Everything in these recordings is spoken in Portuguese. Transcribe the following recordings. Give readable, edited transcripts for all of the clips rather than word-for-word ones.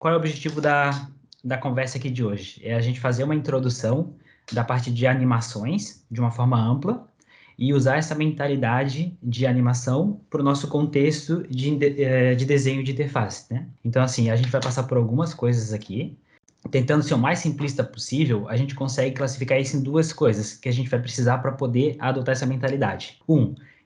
Qual é o objetivo da conversa aqui de hoje? É a gente fazer uma introdução da parte de animações de uma forma ampla e usar essa mentalidade de animação para o nosso contexto de desenho de interface, né? Então, assim, a gente vai passar por algumas coisas aqui. Tentando ser o mais simplista possível, a gente consegue classificar isso em duas coisas que a gente vai precisar para poder adotar essa mentalidade.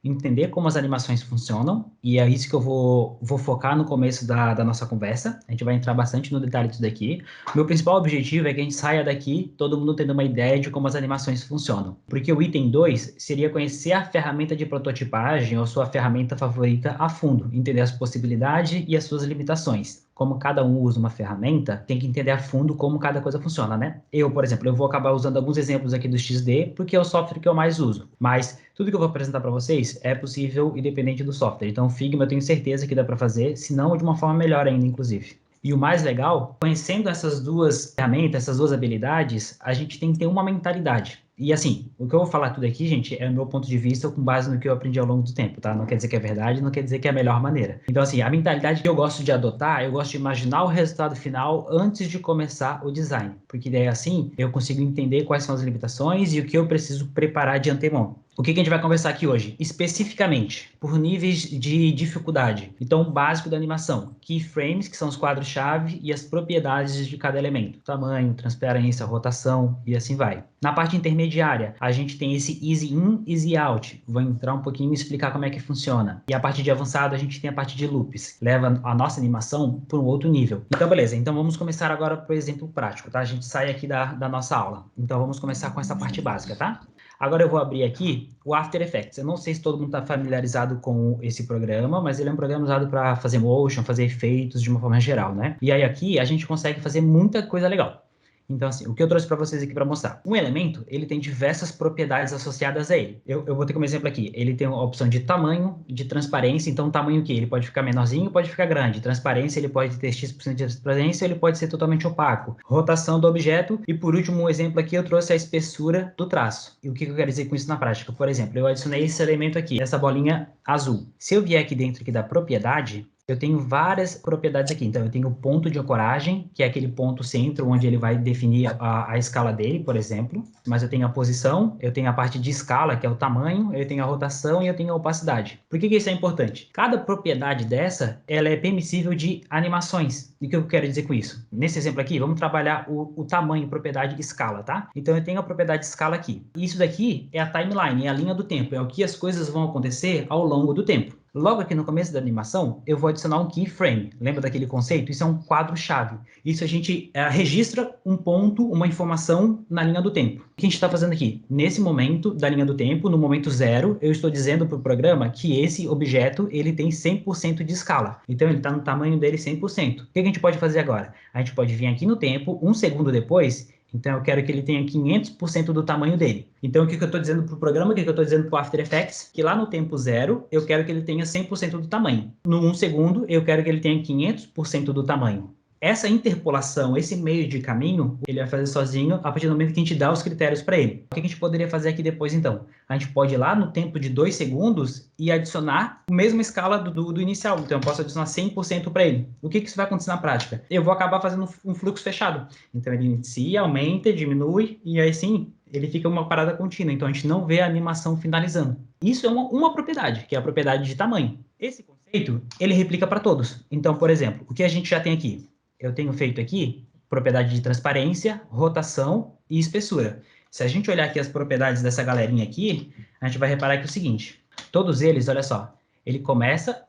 Entender como as animações funcionam, e é isso que eu vou focar no começo da nossa conversa. A gente vai entrar bastante no detalhe disso daqui. Meu principal objetivo é que a gente saia daqui, todo mundo tendo uma ideia de como as animações funcionam. Porque o item 2 seria conhecer a ferramenta de prototipagem ou sua ferramenta favorita a fundo, entender as possibilidades e as suas limitações. Como cada um usa uma ferramenta, tem que entender a fundo como cada coisa funciona, né? Eu, por exemplo, eu vou acabar usando alguns exemplos aqui do XD, porque é o software que eu mais uso. Mas tudo que eu vou apresentar para vocês é possível independente do software. Então, o Figma eu tenho certeza que dá para fazer, se não de uma forma melhor ainda, inclusive. E o mais legal, conhecendo essas duas ferramentas, essas duas habilidades, a gente tem que ter uma mentalidade. E assim, o que eu vou falar tudo aqui, gente, é o meu ponto de vista com base no que eu aprendi ao longo do tempo, tá? Não quer dizer que é verdade, não quer dizer que é a melhor maneira. Então, assim, a mentalidade que eu gosto de adotar, eu gosto de imaginar o resultado final antes de começar o design. Porque daí, assim, eu consigo entender quais são as limitações e o que eu preciso preparar de antemão. O que a gente vai conversar aqui hoje? Especificamente, por níveis de dificuldade. Então, o básico da animação. Keyframes, que são os quadros-chave, e as propriedades de cada elemento. Tamanho, transparência, rotação, e assim vai. Na parte intermediária, a gente tem esse easy in, easy out. Vou entrar um pouquinho e explicar como é que funciona. E a parte de avançado, a gente tem a parte de loops. Leva a nossa animação para um outro nível. Então, beleza. Então, vamos começar agora por exemplo prático, tá? A gente sai aqui da nossa aula. Então, vamos começar com essa parte básica, tá? Agora eu vou abrir aqui o After Effects. Eu não sei se todo mundo está familiarizado com esse programa, mas ele é um programa usado para fazer motion, fazer efeitos de uma forma geral, né? E aí aqui a gente consegue fazer muita coisa legal. Então, assim, o que eu trouxe para vocês aqui para mostrar? Um elemento, ele tem diversas propriedades associadas a ele. Eu vou ter como exemplo aqui, ele tem a opção de tamanho, de transparência, então tamanho o quê? Ele pode ficar menorzinho, pode ficar grande. Transparência, ele pode ter X% de transparência, ele pode ser totalmente opaco. Rotação do objeto, e por último, um exemplo aqui, eu trouxe a espessura do traço. E o que eu quero dizer com isso na prática? Por exemplo, eu adicionei esse elemento aqui, essa bolinha azul. Se eu vier aqui dentro aqui da propriedade, eu tenho várias propriedades aqui. Então, eu tenho o ponto de ancoragem, que é aquele ponto centro onde ele vai definir a escala dele, por exemplo. Mas eu tenho a posição, eu tenho a parte de escala, que é o tamanho, eu tenho a rotação e eu tenho a opacidade. Por que isso é importante? Cada propriedade dessa, ela é permissível de animações. E o que eu quero dizer com isso? Nesse exemplo aqui, vamos trabalhar o tamanho, propriedade escala, tá? Então, eu tenho a propriedade escala aqui. E isso daqui é a timeline, é a linha do tempo, é o que as coisas vão acontecer ao longo do tempo. Logo aqui no começo da animação, eu vou adicionar um keyframe. Lembra daquele conceito? Isso é um quadro-chave. Isso a gente registra um ponto, uma informação na linha do tempo. O que a gente está fazendo aqui? Nesse momento da linha do tempo, no momento zero, eu estou dizendo para o programa que esse objeto ele tem 100% de escala. Então, ele está no tamanho dele 100%. O que a gente pode fazer agora? A gente pode vir aqui no tempo, um segundo depois. Então, eu quero que ele tenha 500% do tamanho dele. Então, o que eu estou dizendo para o programa, o que eu estou dizendo para o After Effects? Que lá no tempo zero, eu quero que ele tenha 100% do tamanho. No 1 segundo, eu quero que ele tenha 500% do tamanho. Essa interpolação, esse meio de caminho, ele vai fazer sozinho a partir do momento que a gente dá os critérios para ele. O que a gente poderia fazer aqui depois, então? A gente pode ir lá no tempo de 2 segundos e adicionar a mesma escala do inicial. Então, eu posso adicionar 100% para ele. O que isso vai acontecer na prática? Eu vou acabar fazendo um fluxo fechado. Então, ele inicia, aumenta, diminui, e aí sim, ele fica uma parada contínua. Então, a gente não vê a animação finalizando. Isso é uma propriedade, que é a propriedade de tamanho. Esse conceito, ele replica para todos. Então, por exemplo, o que a gente já tem aqui? Eu tenho feito aqui propriedade de transparência, rotação e espessura. Se a gente olhar aqui as propriedades dessa galerinha aqui, a gente vai reparar que é o seguinte, todos eles, olha só, ele começa,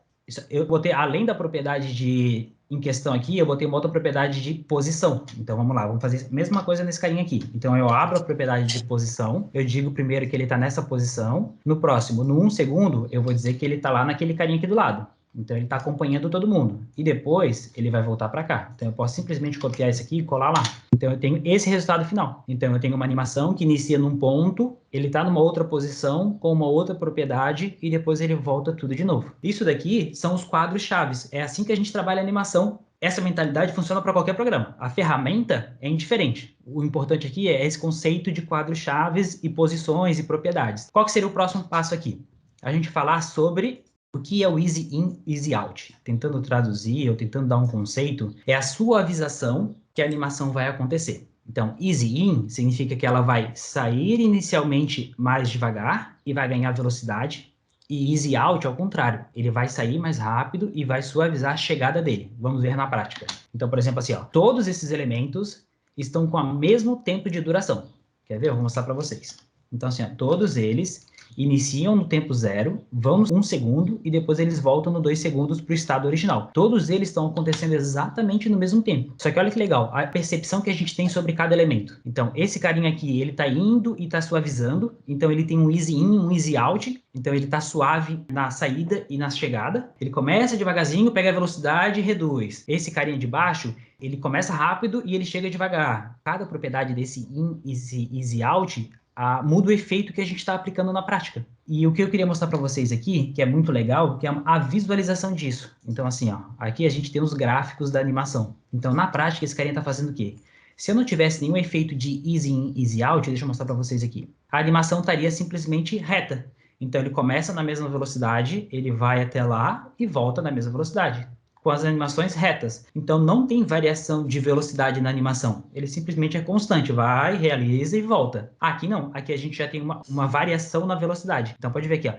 eu botei, além da propriedade em questão aqui, eu botei uma outra propriedade de posição. Então, vamos lá, vamos fazer a mesma coisa nesse carinha aqui. Então, eu abro a propriedade de posição, eu digo primeiro que ele está nessa posição, no próximo, no 1 segundo, eu vou dizer que ele está lá naquele carinha aqui do lado. Então, ele está acompanhando todo mundo. E depois, ele vai voltar para cá. Então, eu posso simplesmente copiar isso aqui e colar lá. Então, eu tenho esse resultado final. Então, eu tenho uma animação que inicia num ponto, ele está numa outra posição, com uma outra propriedade, e depois ele volta tudo de novo. Isso daqui são os quadros-chaves. É assim que a gente trabalha a animação. Essa mentalidade funciona para qualquer programa. A ferramenta é indiferente. O importante aqui é esse conceito de quadros-chaves e posições e propriedades. Qual que seria o próximo passo aqui? A gente falar sobre O que é o easy in, easy out? Tentando traduzir ou tentando dar um conceito, é a suavização que a animação vai acontecer. Então, easy in significa que ela vai sair inicialmente mais devagar e vai ganhar velocidade. E easy out, ao contrário, ele vai sair mais rápido e vai suavizar a chegada dele. Vamos ver na prática. Então, por exemplo, assim, ó, todos esses elementos estão com o mesmo tempo de duração. Quer ver? Eu vou mostrar para vocês. Então, assim, ó, todos eles iniciam no tempo 0, vão no 1 segundo e depois eles voltam no 2 segundos para o estado original. Todos eles estão acontecendo exatamente no mesmo tempo. Só que olha que legal, a percepção que a gente tem sobre cada elemento. Então, esse carinha aqui, ele está indo e está suavizando, então ele tem um easy in, um easy out, então ele está suave na saída e na chegada. Ele começa devagarzinho, pega a velocidade e reduz. Esse carinha de baixo, ele começa rápido e ele chega devagar. Cada propriedade desse in, easy out muda o efeito que a gente está aplicando na prática. E o que eu queria mostrar para vocês aqui, que é muito legal, que é a visualização disso. Então, assim, ó, aqui a gente tem os gráficos da animação. Então, na prática, esse carinha está fazendo o quê? Se eu não tivesse nenhum efeito de easy in, easy out, deixa eu mostrar para vocês aqui. A animação estaria simplesmente reta. Então, ele começa na mesma velocidade, ele vai até lá e volta na mesma velocidade, com as animações retas. Então, não tem variação de velocidade na animação. Ele simplesmente é constante, vai, realiza e volta. Aqui não, aqui a gente já tem uma variação na velocidade. Então, pode ver aqui, ó,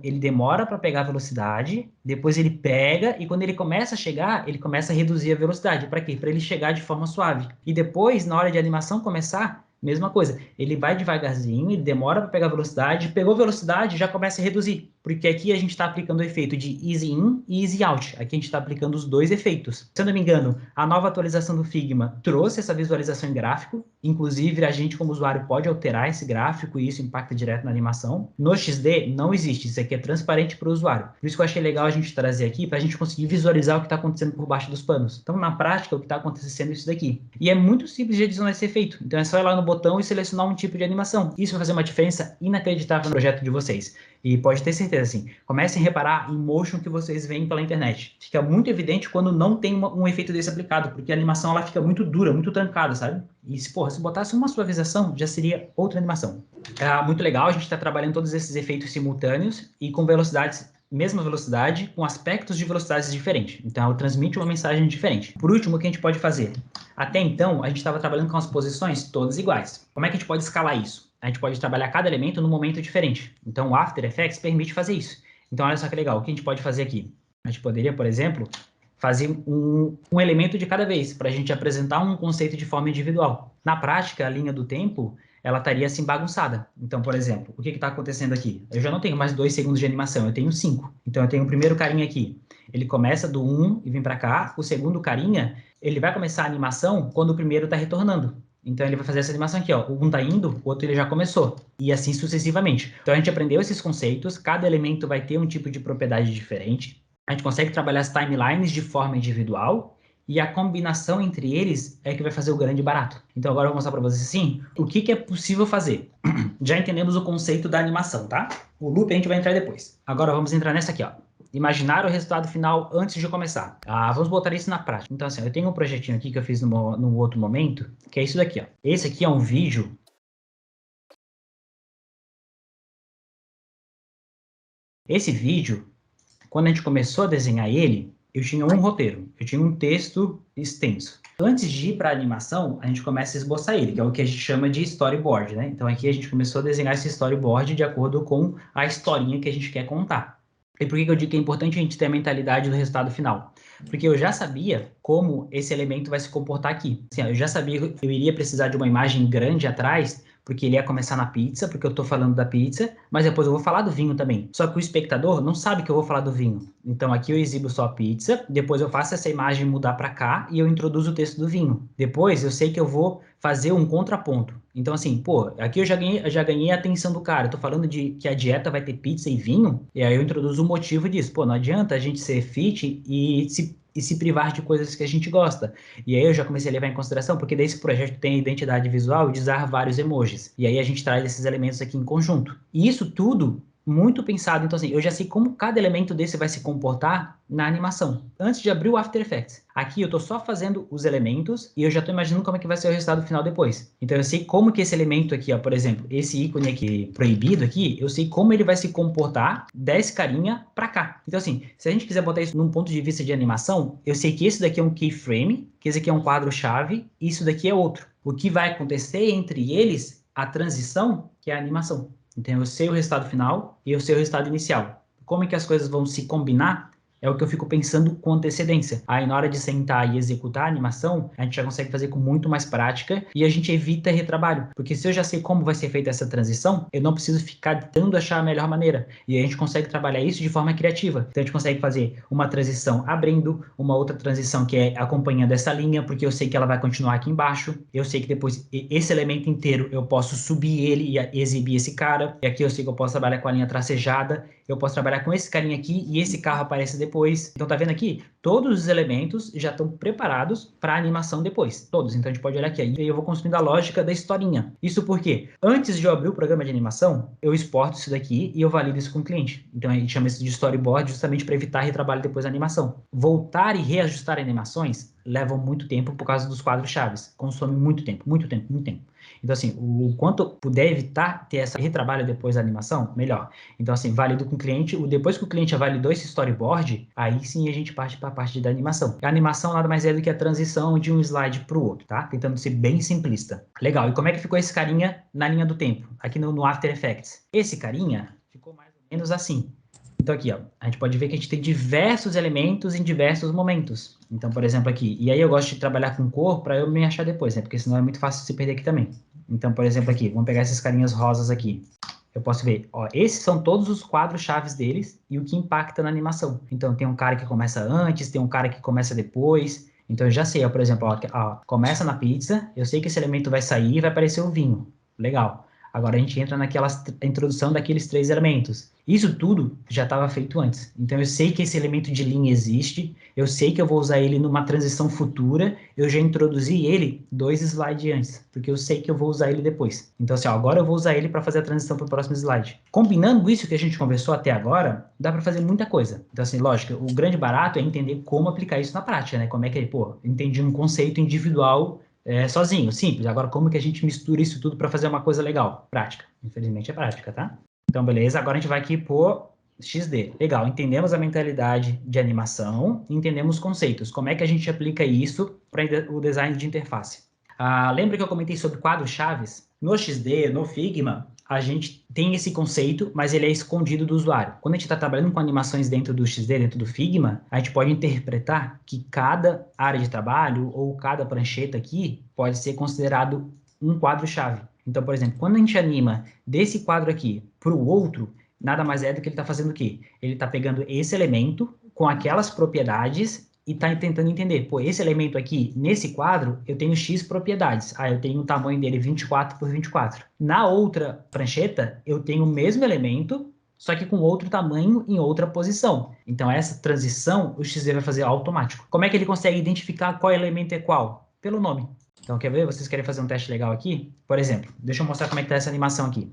ele demora para pegar a velocidade, depois ele pega, e quando ele começa a chegar, ele começa a reduzir a velocidade. Para quê? Para ele chegar de forma suave. E depois, na hora de animação começar, mesma coisa, ele vai devagarzinho, ele demora para pegar velocidade, pegou velocidade, já começa a reduzir, porque aqui a gente está aplicando o efeito de easy in e easy out, aqui a gente está aplicando os dois efeitos. Se eu não me engano, a nova atualização do Figma trouxe essa visualização em gráfico, inclusive a gente como usuário pode alterar esse gráfico e isso impacta direto na animação. No XD não existe, isso aqui é transparente para o usuário, por isso que eu achei legal a gente trazer aqui, para a gente conseguir visualizar o que está acontecendo por baixo dos panos. Então, na prática, o que está acontecendo é isso daqui. E é muito simples de adicionar esse efeito, então é só ir lá no botão e selecionar um tipo de animação. Isso vai fazer uma diferença inacreditável no projeto de vocês. E pode ter certeza, assim, comecem a reparar em motion que vocês veem pela internet. Fica muito evidente quando não tem um efeito desse aplicado, porque a animação ela fica muito dura, muito trancada, sabe? E se botasse uma suavização, já seria outra animação. É muito legal, a gente está trabalhando todos esses efeitos simultâneos e com velocidades mesma velocidade, com aspectos de velocidades diferentes. Então, ela transmite uma mensagem diferente. Por último, o que a gente pode fazer? Até então, a gente estava trabalhando com as posições todas iguais. Como é que a gente pode escalar isso? A gente pode trabalhar cada elemento num momento diferente. Então, o After Effects permite fazer isso. Então, olha só que legal. O que a gente pode fazer aqui? A gente poderia, por exemplo, fazer um elemento de cada vez, para a gente apresentar um conceito de forma individual. Na prática, a linha do tempo ela estaria assim bagunçada. Então, por exemplo, o que está acontecendo aqui? Eu já não tenho mais 2 segundos de animação, eu tenho 5. Então, eu tenho o primeiro carinha aqui. Ele começa do 1 e vem para cá. O segundo carinha, ele vai começar a animação quando o primeiro está retornando. Então, ele vai fazer essa animação aqui, ó. Um está indo, o outro ele já começou. E assim sucessivamente. Então, a gente aprendeu esses conceitos. Cada elemento vai ter um tipo de propriedade diferente. A gente consegue trabalhar as timelines de forma individual. E a combinação entre eles é que vai fazer o grande barato. Então agora eu vou mostrar para vocês assim, o que é possível fazer. Já entendemos o conceito da animação, tá? O loop a gente vai entrar depois. Agora vamos entrar nessa aqui, ó. Imaginar o resultado final antes de começar. Vamos botar isso na prática. Então assim, eu tenho um projetinho aqui que eu fiz num outro momento, que é isso daqui, ó. Esse aqui é um vídeo. Esse vídeo, quando a gente começou a desenhar ele, eu tinha um roteiro, eu tinha um texto extenso. Antes de ir para a animação, a gente começa a esboçar ele, que é o que a gente chama de storyboard, né? Então aqui a gente começou a desenhar esse storyboard de acordo com a historinha que a gente quer contar. E por que eu digo que é importante a gente ter a mentalidade do resultado final? Porque eu já sabia como esse elemento vai se comportar aqui. Assim, eu já sabia que eu iria precisar de uma imagem grande atrás, porque ele ia começar na pizza, porque eu estou falando da pizza, mas depois eu vou falar do vinho também. Só que o espectador não sabe que eu vou falar do vinho. Então aqui eu exibo só a pizza, depois eu faço essa imagem mudar para cá e eu introduzo o texto do vinho. Depois eu sei que eu vou fazer um contraponto. Então assim, pô, aqui eu já ganhei a atenção do cara. Eu tô falando de que a dieta vai ter pizza e vinho, e aí eu introduzo o motivo disso. Pô, não adianta a gente ser fit e se privar de coisas que a gente gosta. E aí eu já comecei a levar em consideração, porque daí esse projeto tem a identidade visual de usar vários emojis. E aí a gente traz esses elementos aqui em conjunto. E isso tudo muito pensado. Então, assim, eu já sei como cada elemento desse vai se comportar na animação, antes de abrir o After Effects. Aqui eu estou só fazendo os elementos e eu já estou imaginando como é que vai ser o resultado final depois. Então, eu sei como que esse elemento aqui, ó, por exemplo, esse ícone aqui proibido aqui, eu sei como ele vai se comportar desse carinha para cá. Então, assim, se a gente quiser botar isso num ponto de vista de animação, eu sei que esse daqui é um keyframe, que esse aqui é um quadro-chave, e isso daqui é outro. O que vai acontecer entre eles, a transição, que é a animação. Então, eu sei o resultado final e eu sei o resultado inicial. Como é que as coisas vão se combinar é o que eu fico pensando com antecedência. Aí, na hora de sentar e executar a animação, a gente já consegue fazer com muito mais prática e a gente evita retrabalho. Porque se eu já sei como vai ser feita essa transição, eu não preciso ficar tentando achar a melhor maneira. E a gente consegue trabalhar isso de forma criativa. Então, a gente consegue fazer uma transição abrindo, uma outra transição que é acompanhando essa linha, porque eu sei que ela vai continuar aqui embaixo. Eu sei que depois, esse elemento inteiro, eu posso subir ele e exibir esse cara. E aqui eu sei que eu posso trabalhar com a linha tracejada. Eu posso trabalhar com esse carinha aqui e esse carro aparece depois. Então tá vendo aqui? Todos os elementos já estão preparados para a animação depois. Todos. Então a gente pode olhar aqui. Aí eu vou construindo a lógica da historinha. Isso porque antes de eu abrir o programa de animação, eu exporto isso daqui e eu valido isso com o cliente. Então a gente chama isso de storyboard justamente para evitar retrabalho depois da animação. Voltar e reajustar animações levam muito tempo por causa dos quadros-chave. Consome muito tempo, muito tempo, muito tempo. Então, assim, o quanto puder evitar ter esse retrabalho depois da animação, melhor. Então, assim, valido com o cliente. Depois que o cliente já validou esse storyboard, aí sim a gente parte para a parte da animação. A animação nada mais é do que a transição de um slide para o outro, tá? Tentando ser bem simplista. Legal. E como é que ficou esse carinha na linha do tempo? Aqui no After Effects. Esse carinha ficou mais ou menos assim. Então aqui, ó, a gente pode ver que a gente tem diversos elementos em diversos momentos. Então, por exemplo, aqui, e aí eu gosto de trabalhar com cor para eu me achar depois, né? Porque senão é muito fácil se perder aqui também. Então, por exemplo, aqui, vamos pegar esses carinhas rosas aqui. Eu posso ver, ó, esses são todos os quadros chaves deles e o que impacta na animação. Então, tem um cara que começa antes, tem um cara que começa depois. Então, eu já sei, ó, por exemplo, ó, começa na pizza, eu sei que esse elemento vai sair e vai aparecer o vinho. Legal. Agora a gente entra naquela introdução daqueles 3 elementos. Isso tudo já estava feito antes. Então eu sei que esse elemento de linha existe, eu sei que eu vou usar ele numa transição futura, eu já introduzi ele 2 slides antes, porque eu sei que eu vou usar ele depois. Então assim, ó, agora eu vou usar ele para fazer a transição para o próximo slide. Combinando isso que a gente conversou até agora, dá para fazer muita coisa. Então assim, lógico, o grande barato é entender como aplicar isso na prática, né? Como é que, pô, entendi um conceito individual sozinho, simples. Agora, como que a gente mistura isso tudo para fazer uma coisa legal? Prática. Infelizmente é prática, tá? Então, beleza. Agora a gente vai aqui por XD. Legal. Entendemos a mentalidade de animação, entendemos conceitos. Como é que a gente aplica isso para o design de interface? Lembra que eu comentei sobre quadros-chaves? No XD, no Figma, a gente tem esse conceito, mas ele é escondido do usuário. Quando a gente está trabalhando com animações dentro do XD, dentro do Figma, a gente pode interpretar que cada área de trabalho ou cada prancheta aqui pode ser considerado um quadro-chave. Então, por exemplo, quando a gente anima desse quadro aqui para o outro, nada mais é do que ele está fazendo o quê? Ele está pegando esse elemento com aquelas propriedades e está tentando entender, pô, esse elemento aqui, nesse quadro, eu tenho X propriedades. Eu tenho o tamanho dele 24 por 24. Na outra prancheta, eu tenho o mesmo elemento, só que com outro tamanho em outra posição. Então, essa transição, o XD vai fazer automático. Como é que ele consegue identificar qual elemento é qual? Pelo nome. Então, quer ver? Vocês querem fazer um teste legal aqui? Por exemplo, deixa eu mostrar como é que está essa animação aqui.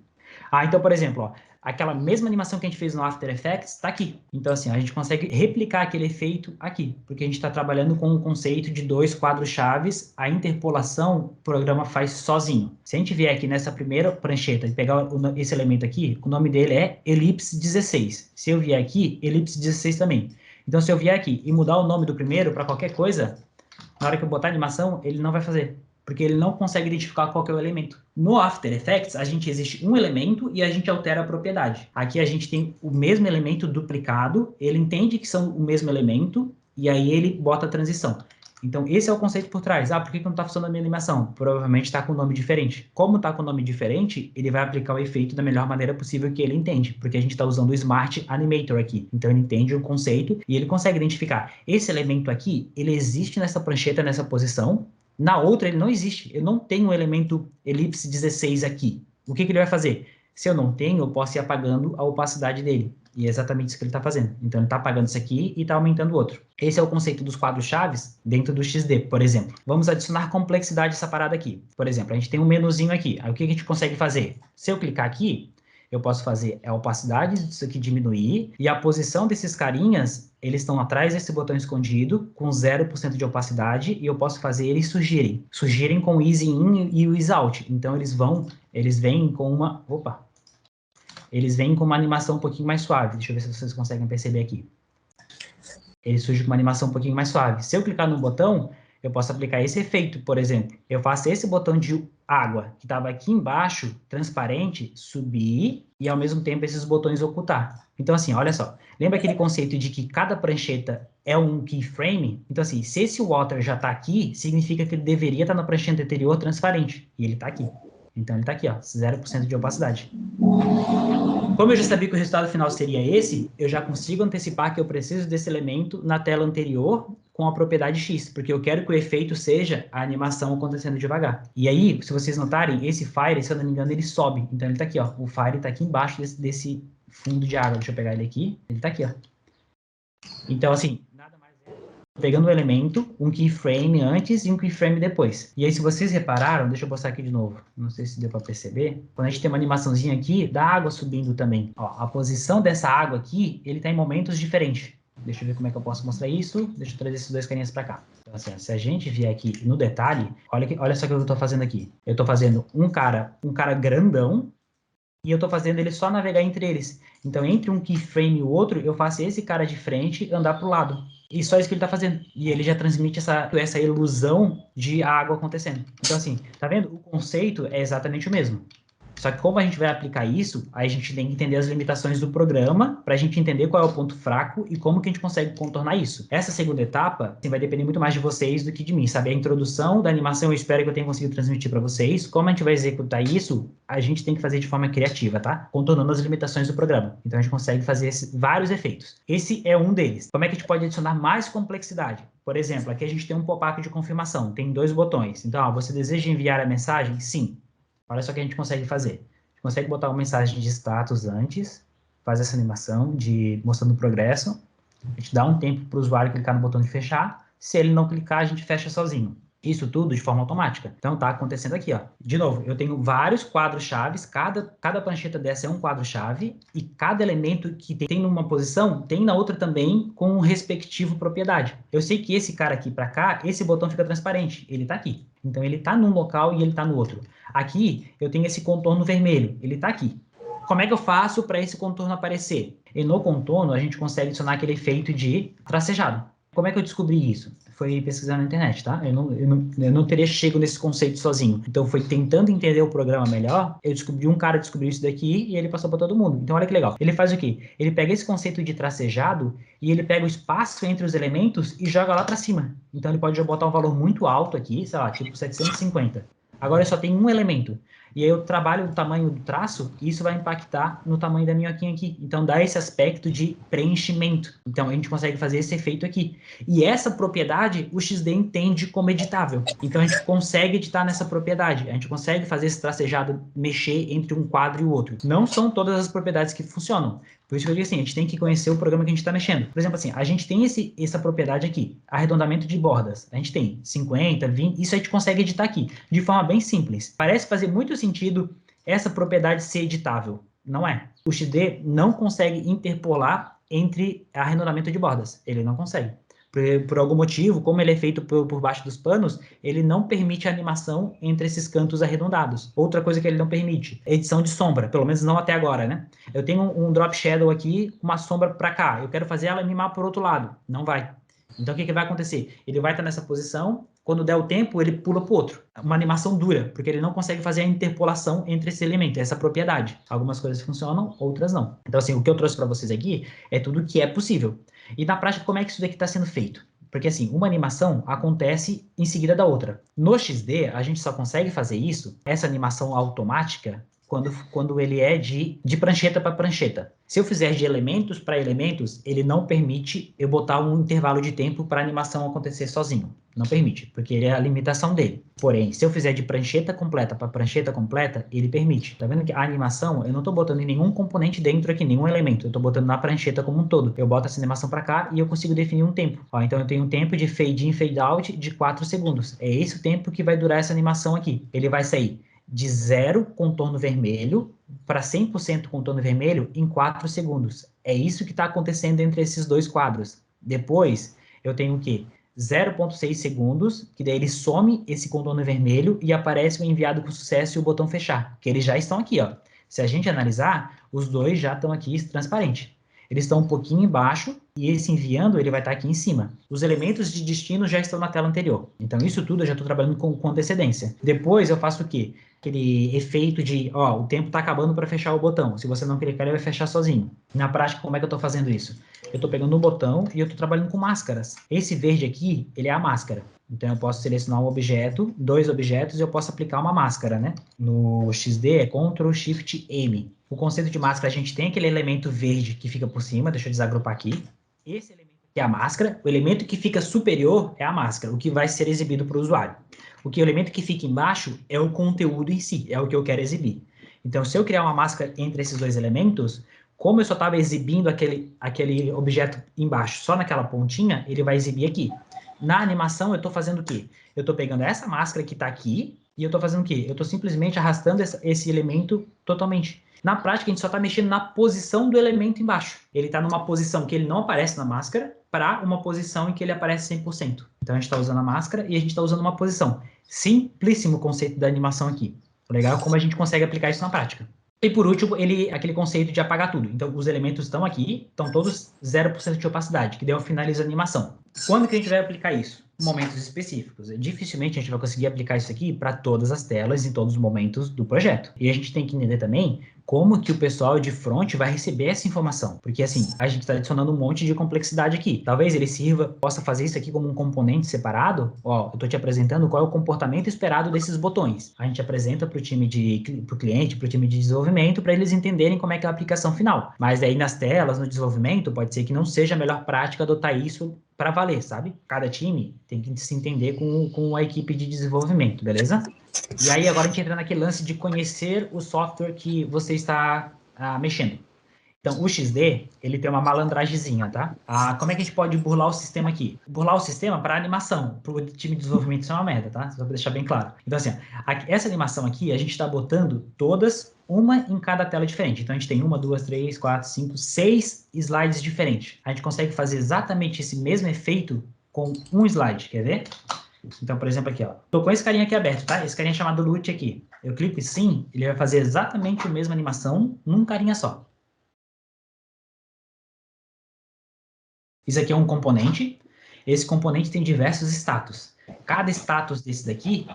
Então, por exemplo, ó, aquela mesma animação que a gente fez no After Effects está aqui. Então, assim, a gente consegue replicar aquele efeito aqui, porque a gente está trabalhando com o conceito de 2 quadros-chaves, a interpolação o programa faz sozinho. Se a gente vier aqui nessa primeira prancheta e pegar esse elemento aqui, o nome dele é elipse 16. Se eu vier aqui, elipse 16 também. Então, se eu vier aqui e mudar o nome do primeiro para qualquer coisa, na hora que eu botar a animação, ele não vai fazer, porque ele não consegue identificar qual que é o elemento. No After Effects, a gente existe um elemento e a gente altera a propriedade. Aqui a gente tem o mesmo elemento duplicado, ele entende que são o mesmo elemento, e aí ele bota a transição. Então, esse é o conceito por trás. Por que não está funcionando a minha animação? Provavelmente está com um nome diferente. Como está com um nome diferente, ele vai aplicar o efeito da melhor maneira possível que ele entende, porque a gente está usando o Smart Animator aqui. Então, ele entende o conceito e ele consegue identificar. Esse elemento aqui, ele existe nessa prancheta, nessa posição. Na outra, ele não existe. Eu não tenho o elemento elipse 16 aqui. O que ele vai fazer? Se eu não tenho, eu posso ir apagando a opacidade dele. E é exatamente isso que ele está fazendo. Então, ele está apagando isso aqui e está aumentando o outro. Esse é o conceito dos quadros-chaves dentro do XD, por exemplo. Vamos adicionar complexidade a essa parada aqui. Por exemplo, a gente tem um menuzinho aqui. Aí, o que a gente consegue fazer? Se eu clicar aqui, eu posso fazer a opacidade disso aqui diminuir, e a posição desses carinhas, eles estão atrás desse botão escondido, com 0% de opacidade, e eu posso fazer eles surgirem. Surgirem com o easy in e o easy out. Então, eles vêm com uma... Opa! Eles vêm com uma animação um pouquinho mais suave. Deixa eu ver se vocês conseguem perceber aqui. Ele surge com uma animação um pouquinho mais suave. Se eu clicar no botão, eu posso aplicar esse efeito, por exemplo. Eu faço esse botão de água, que estava aqui embaixo, transparente, subir, e ao mesmo tempo esses botões ocultar. Então, assim, olha só. Lembra aquele conceito de que cada prancheta é um keyframe? Então, assim, se esse water já está aqui, significa que ele deveria estar na prancheta anterior transparente. E ele está aqui. Então, ele está aqui, ó, 0% de opacidade. Como eu já sabia que o resultado final seria esse, eu já consigo antecipar que eu preciso desse elemento na tela anterior com a propriedade X, porque eu quero que o efeito seja a animação acontecendo devagar. E aí, se vocês notarem, esse Fire, se eu não me engano, ele sobe. Então ele está aqui, ó. O Fire está aqui embaixo desse fundo de água. Deixa eu pegar ele aqui. Ele está aqui, ó. Então, assim, nada mais é pegando um elemento, um keyframe antes e um keyframe depois. E aí, se vocês repararam, deixa eu postar aqui de novo. Não sei se deu para perceber. Quando a gente tem uma animaçãozinha aqui, da água subindo também. Ó, a posição dessa água aqui, ele está em momentos diferentes. Deixa eu ver como é que eu posso mostrar isso. Deixa eu trazer esses dois carinhas para cá. Então, assim, se a gente vier aqui no detalhe, olha só o que eu estou fazendo aqui. Eu estou fazendo um cara grandão, e eu estou fazendo ele só navegar entre eles. Então, entre um keyframe e o outro, eu faço esse cara de frente andar para o lado. E só isso que ele está fazendo. E ele já transmite essa ilusão de água acontecendo. Então, assim, tá vendo? O conceito é exatamente o mesmo. Só que como a gente vai aplicar isso, aí a gente tem que entender as limitações do programa para a gente entender qual é o ponto fraco e como que a gente consegue contornar isso. Essa segunda etapa assim, vai depender muito mais de vocês do que de mim, sabe? A introdução da animação eu espero que eu tenha conseguido transmitir para vocês. Como a gente vai executar isso, a gente tem que fazer de forma criativa, tá? Contornando as limitações do programa. Então a gente consegue fazer vários efeitos. Esse é um deles. Como é que a gente pode adicionar mais complexidade? Por exemplo, aqui a gente tem um pop-up de confirmação, tem 2 botões. Então, ó, você deseja enviar a mensagem? Sim. Olha só o que a gente consegue fazer. A gente consegue botar uma mensagem de status antes, faz essa animação mostrando o progresso. A gente dá um tempo para o usuário clicar no botão de fechar. Se ele não clicar, a gente fecha sozinho. Isso tudo de forma automática. Então, tá acontecendo aqui, ó. De novo, eu tenho vários quadros-chaves, cada prancheta dessa é um quadro-chave, e cada elemento que tem numa posição, tem na outra também com o respectivo propriedade. Eu sei que esse cara aqui para cá, esse botão fica transparente, ele tá aqui. Então, ele tá num local e ele tá no outro. Aqui, eu tenho esse contorno vermelho, ele tá aqui. Como é que eu faço para esse contorno aparecer? E no contorno, a gente consegue adicionar aquele efeito de tracejado. Como é que eu descobri isso? Foi pesquisando na internet, tá? Eu não teria chego nesse conceito sozinho. Então, foi tentando entender o programa melhor, eu descobri, um cara descobriu isso daqui e ele passou para todo mundo. Então, olha que legal. Ele faz o quê? Ele pega esse conceito de tracejado e ele pega o espaço entre os elementos e joga lá para cima. Então, ele pode botar um valor muito alto aqui, sei lá, tipo 750. Agora, eu só tenho um elemento. E aí eu trabalho o tamanho do traço e isso vai impactar no tamanho da minhoquinha aqui. Então dá esse aspecto de preenchimento. Então a gente consegue fazer esse efeito aqui. E essa propriedade o XD entende como editável. Então a gente consegue editar nessa propriedade. A gente consegue fazer esse tracejado mexer entre um quadro e o outro. Não são todas as propriedades que funcionam. Por isso que eu digo assim, a gente tem que conhecer o programa que a gente está mexendo. Por exemplo, assim, a gente tem essa propriedade aqui, arredondamento de bordas. A gente tem 50, 20, isso a gente consegue editar aqui, de forma bem simples. Parece fazer muito sentido essa propriedade ser editável. Não é. O XD não consegue interpolar entre arredondamento de bordas. Ele não consegue. Por algum motivo, como ele é feito por baixo dos panos, ele não permite a animação entre esses cantos arredondados. Outra coisa que ele não permite, edição de sombra, pelo menos não até agora, né? Eu tenho um drop shadow aqui, uma sombra para cá, eu quero fazer ela animar por outro lado. Não vai. Então, o que vai acontecer? Ele vai estar nessa posição, quando der o tempo, ele pula para o outro. Uma animação dura, porque ele não consegue fazer a interpolação entre esse elemento, essa propriedade. Algumas coisas funcionam, outras não. Então, assim, o que eu trouxe para vocês aqui é tudo que é possível. E na prática, como é que isso daqui está sendo feito? Porque, assim, uma animação acontece em seguida da outra. No XD, a gente só consegue fazer isso, essa animação automática, quando ele é de prancheta para prancheta. Se eu fizer de elementos para elementos, ele não permite eu botar um intervalo de tempo para a animação acontecer sozinho. Não permite, porque ele é a limitação dele. Porém, se eu fizer de prancheta completa para prancheta completa, ele permite. Tá vendo que a animação, eu não estou botando em nenhum componente dentro aqui, nenhum elemento. Eu estou botando na prancheta como um todo. Eu boto essa animação para cá e eu consigo definir um tempo. Ó, então eu tenho um tempo de fade in, fade out de 4 segundos. É esse o tempo que vai durar essa animação aqui. Ele vai sair de 0 contorno vermelho para 100% contorno vermelho em 4 segundos. É isso que está acontecendo entre esses dois quadros. Depois, eu tenho o quê? 0,6 segundos, que daí ele some esse contorno vermelho e aparece o enviado com sucesso e o botão fechar, que eles já estão aqui, ó. Se a gente analisar, os dois já estão aqui transparente. Eles estão um pouquinho embaixo e esse enviando ele vai estar aqui em cima. Os elementos de destino já estão na tela anterior. Então isso tudo eu já estou trabalhando com antecedência. Depois eu faço o quê? Aquele efeito de, ó, o tempo está acabando para fechar o botão. Se você não clicar, ele vai fechar sozinho. Na prática, como é que eu estou fazendo isso? Eu estou pegando um botão e eu estou trabalhando com máscaras. Esse verde aqui, ele é a máscara. Então, eu posso selecionar um objeto, dois objetos, e eu posso aplicar uma máscara, né? No XD é Ctrl Shift M. O conceito de máscara, a gente tem aquele elemento verde que fica por cima, deixa eu desagrupar aqui. Esse elemento aqui é a máscara, o elemento que fica superior é a máscara, o que vai ser exibido para o usuário. O elemento que fica embaixo é o conteúdo em si, é o que eu quero exibir. Então, se eu criar uma máscara entre esses dois elementos, como eu só estava exibindo aquele objeto embaixo, só naquela pontinha, ele vai exibir aqui. Na animação, eu estou fazendo o quê? Eu estou pegando essa máscara que está aqui e eu estou fazendo o quê? Eu estou simplesmente arrastando esse elemento totalmente. Na prática, a gente só está mexendo na posição do elemento embaixo. Ele está numa posição que ele não aparece na máscara para uma posição em que ele aparece 100%. Então, a gente está usando a máscara e a gente está usando uma posição. Simplíssimo conceito da animação aqui. Legal como a gente consegue aplicar isso na prática. E por último, aquele conceito de apagar tudo. Então, os elementos estão aqui, estão todos 0% de opacidade, que daí eu finalizo a animação. Quando que a gente vai aplicar isso? Momentos específicos. Dificilmente a gente vai conseguir aplicar isso aqui para todas as telas em todos os momentos do projeto. E a gente tem que entender também como que o pessoal de front vai receber essa informação. Porque assim, a gente está adicionando um monte de complexidade aqui. Talvez ele possa fazer isso aqui como um componente separado. Ó, eu estou te apresentando qual é o comportamento esperado desses botões. A gente apresenta para o cliente, para o time de desenvolvimento, para eles entenderem como é que é a aplicação final. Mas aí nas telas, no desenvolvimento, pode ser que não seja a melhor prática adotar isso para valer, sabe? Cada time tem que se entender com a equipe de desenvolvimento, beleza? E aí agora a gente entra naquele lance de conhecer o software que você está mexendo. Então, o XD, ele tem uma malandragemzinha, tá? Como é que a gente pode burlar o sistema aqui? Burlar o sistema para animação. Para o time de desenvolvimento isso é uma merda, tá? Só para deixar bem claro. Então, assim, essa animação aqui, a gente está botando todas, uma em cada tela diferente. Então, a gente tem 1, 2, 3, 4, 5, 6 slides diferentes. A gente consegue fazer exatamente esse mesmo efeito com um slide. Quer ver? Então, por exemplo, aqui, ó. Tô com esse carinha aqui aberto, tá? Esse carinha é chamado Loot aqui. Eu clico em sim, ele vai fazer exatamente a mesma animação num carinha só. Isso aqui é um componente. Esse componente tem diversos status. Cada status desse daqui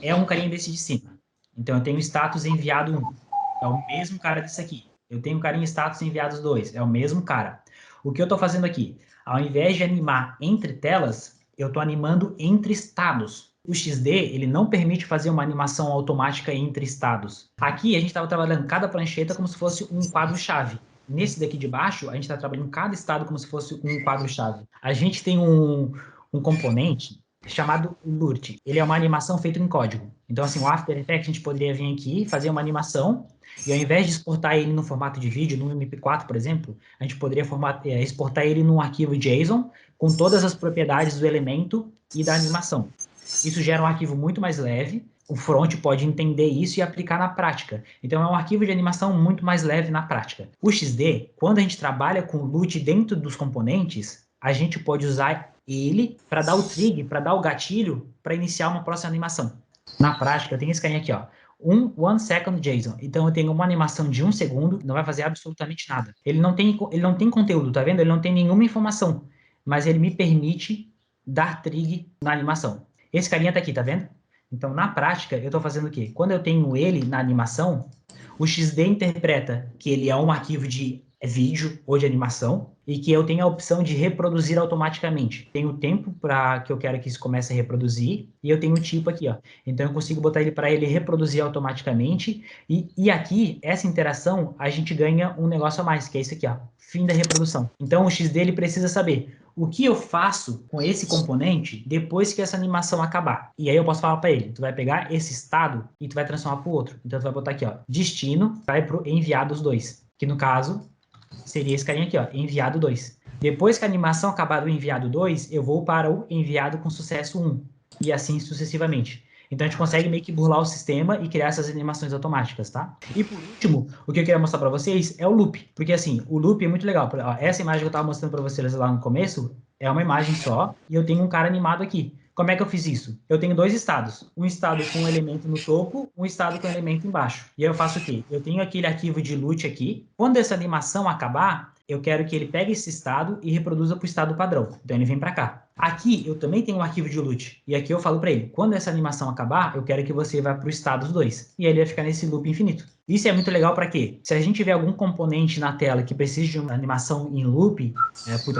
é um carinha desse de cima. Então, eu tenho status enviado 1. É o mesmo cara desse aqui. Eu tenho carinha status enviados 2. É o mesmo cara. O que eu estou fazendo aqui? Ao invés de animar entre telas, eu estou animando entre estados. O XD, ele não permite fazer uma animação automática entre estados. Aqui, a gente estava trabalhando cada prancheta como se fosse um quadro-chave. Nesse daqui de baixo, a gente está trabalhando cada estado como se fosse um quadro-chave. A gente tem um componente chamado LURT. Ele é uma animação feita em código. Então, assim, o After Effects, a gente poderia vir aqui, fazer uma animação, e ao invés de exportar ele no formato de vídeo, no MP4, por exemplo, a gente poderia exportar ele num arquivo JSON, com todas as propriedades do elemento e da animação. Isso gera um arquivo muito mais leve, o front pode entender isso e aplicar na prática. Então, é um arquivo de animação muito mais leve na prática. O XD, quando a gente trabalha com o LUT dentro dos componentes, a gente pode usar ele para dar o trigger, para dar o gatilho, para iniciar uma próxima animação. Na prática, eu tenho esse carinha aqui, ó. 1 second JSON. Então, eu tenho uma animação de 1 segundo, não vai fazer absolutamente nada. Ele não tem conteúdo, tá vendo? Ele não tem nenhuma informação, mas ele me permite dar trigger na animação. Esse carinha tá aqui, tá vendo? Então, na prática, eu estou fazendo o quê? Quando eu tenho ele na animação, o XD interpreta que ele é um arquivo de vídeo ou de animação e que eu tenho a opção de reproduzir automaticamente. Tenho o tempo para que eu quero que isso comece a reproduzir e eu tenho o tipo aqui, ó. Então, eu consigo botar ele para ele reproduzir automaticamente e aqui, essa interação, a gente ganha um negócio a mais, que é isso aqui, ó. Fim da reprodução. Então, o XD ele precisa saber o que eu faço com esse componente depois que essa animação acabar. E aí eu posso falar para ele, tu vai pegar esse estado e tu vai transformar para o outro. Então, tu vai botar aqui, ó, destino, vai para o enviados 2, que no caso seria esse carinha aqui, ó, enviado 2. Depois que a animação acabar do enviado 2, eu vou para o enviado com sucesso 1, e assim sucessivamente. Então a gente consegue meio que burlar o sistema e criar essas animações automáticas, tá? E por último, o que eu queria mostrar para vocês é o loop, porque assim, o loop é muito legal. Ó, essa imagem que eu estava mostrando para vocês lá no começo é uma imagem só e eu tenho um cara animado aqui. Como é que eu fiz isso? Eu tenho dois estados. Um estado com um elemento no topo, um estado com um elemento embaixo. E aí eu faço o quê? Eu tenho aquele arquivo de loot aqui. Quando essa animação acabar, eu quero que ele pegue esse estado e reproduza para o estado padrão. Então ele vem para cá. Aqui eu também tenho um arquivo de loot. E aqui eu falo para ele, quando essa animação acabar, eu quero que você vá para o estado 2. E aí ele vai ficar nesse loop infinito. Isso é muito legal para quê? Se a gente tiver algum componente na tela que precise de uma animação em loop,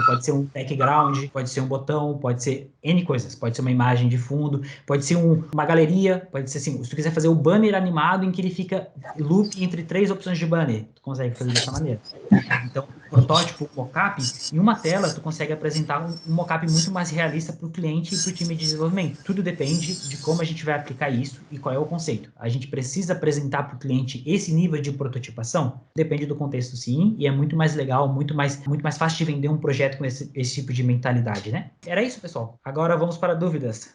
pode ser um background, pode ser um botão, pode ser N coisas. Pode ser uma imagem de fundo, pode ser uma galeria, pode ser assim, se tu quiser fazer o banner animado em que ele fica loop entre 3 opções de banner, tu consegue fazer dessa maneira. Então, protótipo, mockup, em uma tela tu consegue apresentar um mockup muito mais realista para o cliente e para o time de desenvolvimento. Tudo depende de como a gente vai aplicar isso e qual é o conceito. A gente precisa apresentar para o cliente esse nível de prototipação? Depende do contexto, sim, e é muito mais legal, muito mais fácil de vender um projeto com esse tipo de mentalidade, né? Era isso, pessoal. Agora vamos para dúvidas.